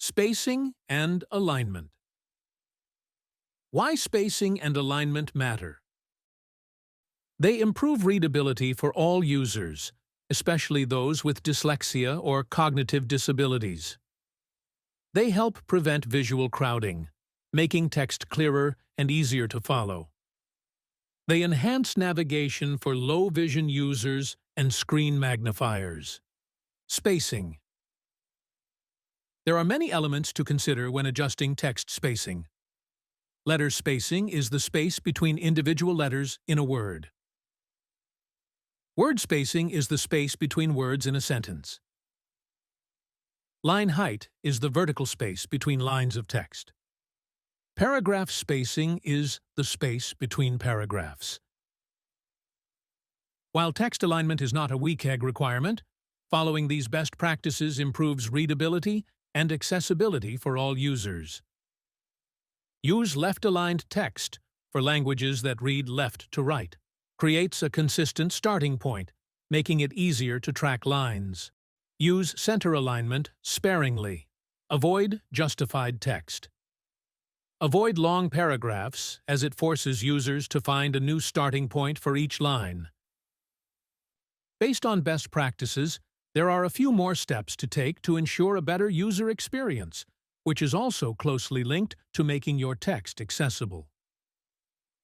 Spacing and alignment. Why spacing and alignment matter? They improve readability for all users, especially those with dyslexia or cognitive disabilities. They help prevent visual crowding, making text clearer and easier to follow. They enhance navigation for low-vision users and screen magnifiers. Spacing. There are many elements to consider when adjusting text spacing. Letter spacing is the space between individual letters in a word. Word spacing is the space between words in a sentence. Line height is the vertical space between lines of text. Paragraph spacing is the space between paragraphs. While text alignment is not a WCAG requirement, following these best practices improves readability and accessibility for all users. Use left-aligned text for languages that read left to right. Creates a consistent starting point, making it easier to track lines. Use center alignment sparingly. Avoid justified text. Avoid long paragraphs, as it forces users to find a new starting point for each line. Based on best practices, there are a few more steps to take to ensure a better user experience, which is also closely linked to making your text accessible.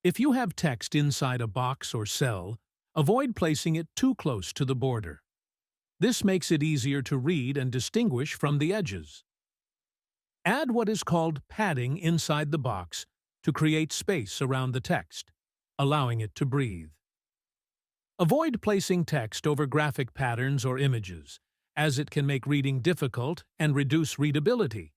If you have text inside a box or cell, avoid placing it too close to the border. This makes it easier to read and distinguish from the edges. Add what is called padding inside the box to create space around the text, allowing it to breathe. Avoid placing text over graphic patterns or images, as it can make reading difficult and reduce readability.